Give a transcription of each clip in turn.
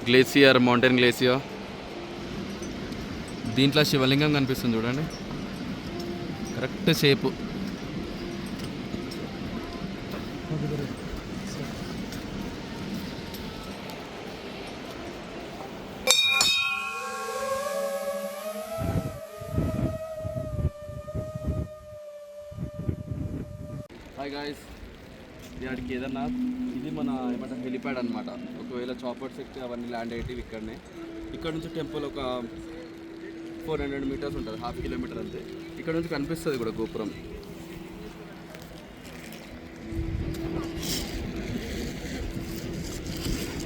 Glacier, mountain glacier. దీంట్లో శివలింగం కనిపిస్తుంది చూడండి, కరెక్ట్ షేపు. హాయ్ గాయ్స్, ఇది కేదార్నాథ్. ఇది మన ఏమంటారు హెలిప్యాడ్ అనమాట. ఒకవేళ చాపర్స్ ఎక్కి అవన్నీ ల్యాండ్ అయ్యేటివి ఇక్కడనే. ఇక్కడ నుంచి టెంపుల్ ఒక 400 మీటర్స్ ఉంటుంది, ½ కిలోమీటర్ అంతే. ఇక్కడ నుంచి కనిపిస్తుంది కూడా గోపురం.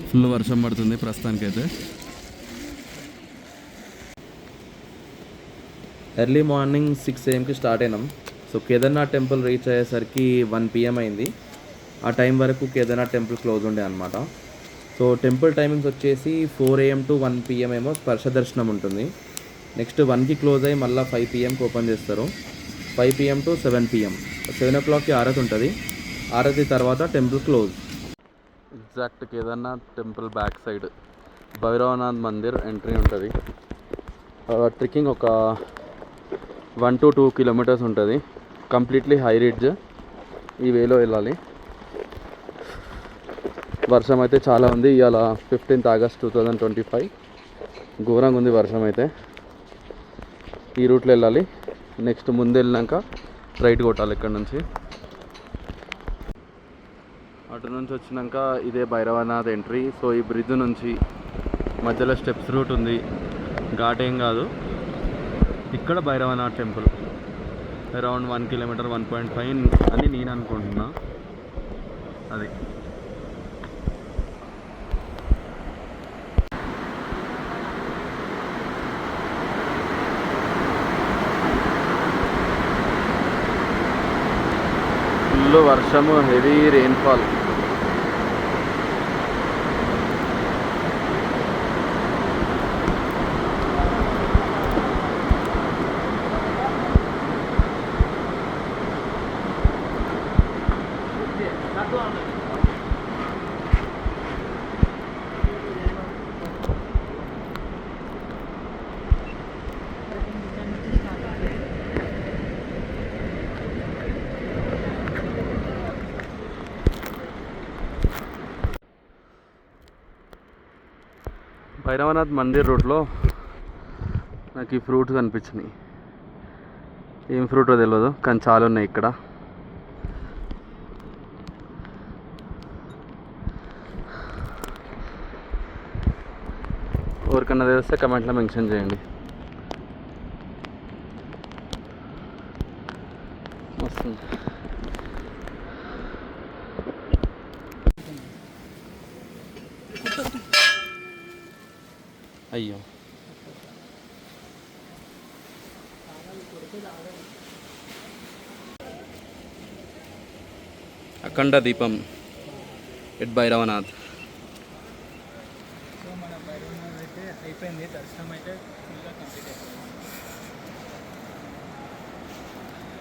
ఫుల్ వర్షం పడుతుంది ప్రస్తుతానికైతే. ఎర్లీ మార్నింగ్ 6 AM స్టార్ట్ అయినాం. సో కేదార్నాథ్ టెంపుల్ రీచ్ అయ్యేసరికి 1 PM అయింది. ఆ టైం వరకు కేదార్నాథ్ టెంపుల్ క్లోజ్ ఉండే అనమాట. సో టెంపుల్ టైమింగ్స్ వచ్చేసి 4 AM to 1 PM ఏమో స్పర్శ దర్శనం ఉంటుంది. నెక్స్ట్ 1కి క్లోజ్ అయ్యి మళ్ళీ 5 PMకి ఓపెన్ చేస్తారు. 5 PM to 7 PM. 7 o'clockకి ఆరతి ఉంటుంది. ఆరతి తర్వాత temple close. Exact Kedarnath temple back side Bhairavnath Mandir entry ఉంటుంది. ట్రెక్కింగ్ ఒక 1 to 2 kilometers ఉంటుంది. Completely high ridge. ఈ వేలో వెళ్ళాలి. వర్షం అయితే చాలా ఉంది. ఇవాళ 15th August 2025. ఘోరంగా ఉంది వర్షం అయితే. ఈ రూట్లో వెళ్ళాలి. నెక్స్ట్ ముందు వెళ్ళినాక రైట్ కొట్టాలి ఇక్కడ నుంచి. అటు నుంచి వచ్చినాక ఇదే భైరవనాథ్ ఎంట్రీ. సో ఈ బ్రిడ్జ్ నుంచి మధ్యలో స్టెప్స్ రూట్ ఉంది, ఘాట్ ఏం కాదు. ఇక్కడ భైరవనాథ్ టెంపుల్ అరౌండ్ 1 kilometer 1.5 అని నేను అనుకుంటున్నా. అది ఫుల్ వర్షము, హెవీ రెయిన్ఫాల్. భైరవనాథ్ మందిర్ రూట్లో నాకు ఈ ఫ్రూట్స్ కనిపించినాయి. ఏం ఫ్రూటో తెలియదు, కానీ చాలా ఉన్నాయి ఇక్కడ. ఎవరికన్నా తెలిస్తే కమెంట్లో మెన్షన్ చేయండి. వస్తుంది. అయ్యో, అఖండ దీపం ఎట్ భైరవనాథ్.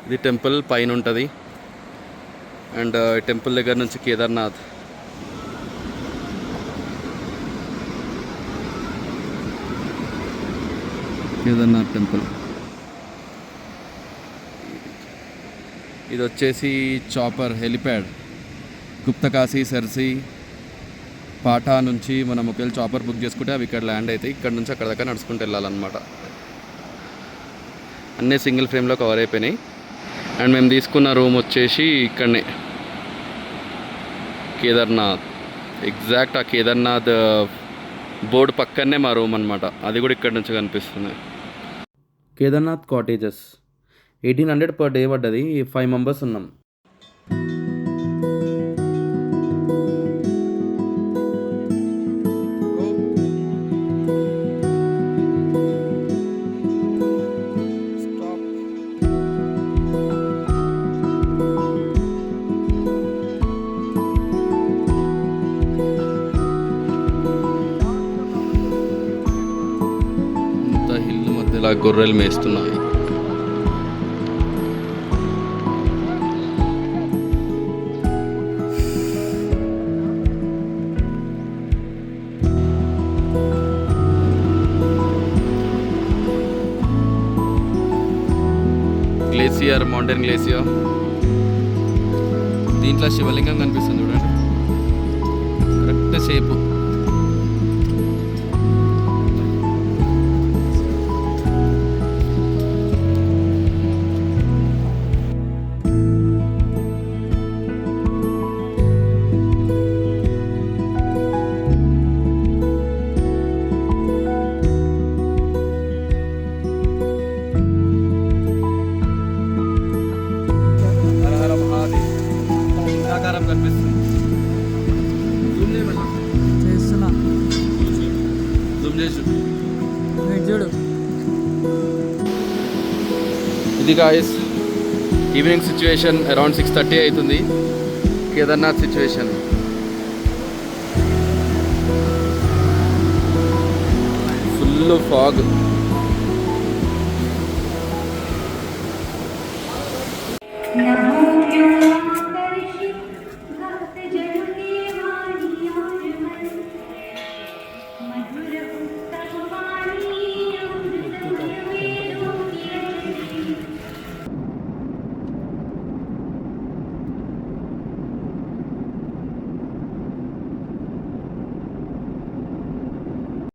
ఇది టెంపుల్ పైన ఉంటుంది. అండ్ టెంపుల్ దగ్గర నుంచి కేదార్నాథ్ టెంపుల్. ఇది వచ్చేసి చాపర్ హెలిప్యాడ్. గుప్తకాశీ, సర్సి, పాటా నుంచి మనం ఒకవేళ చాపర్ బుక్ చేసుకుంటే అవి ఇక్కడ ల్యాండ్ అవుతాయి. ఇక్కడ నుంచి అక్కడ దాకా నడుచుకుంటూ వెళ్ళాలన్నమాట. అన్నీ సింగిల్ ఫ్రేమ్లో కవర్ అయిపోయినాయి. అండ్ మేము తీసుకున్న రూమ్ వచ్చేసి ఇక్కడనే కేదార్నాథ్. ఎగ్జాక్ట్ ఆ కేదార్నాథ్ బోర్డు పక్కనే మా రూమ్ అనమాట. అది కూడా ఇక్కడ నుంచి కనిపిస్తుంది. కేదార్నాథ్ కాటేజెస్ 1800 per day పడ్డది. 5 members ఉన్నాం. ఇలా గొర్రెలు మేస్తున్నాయి. Glacier, mountain glacier. దీంట్లో శివలింగం కనిపిస్తుంది చూడండి, కరెక్ట్ షేపు. కనిపిస్తుంది. చూడు ఇది గాయస్ ఈవినింగ్ సిచ్యువేషన్. అరౌండ్ 6:30 అవుతుంది. కేదార్నాథ్ సిచ్యువేషన్. Full fog.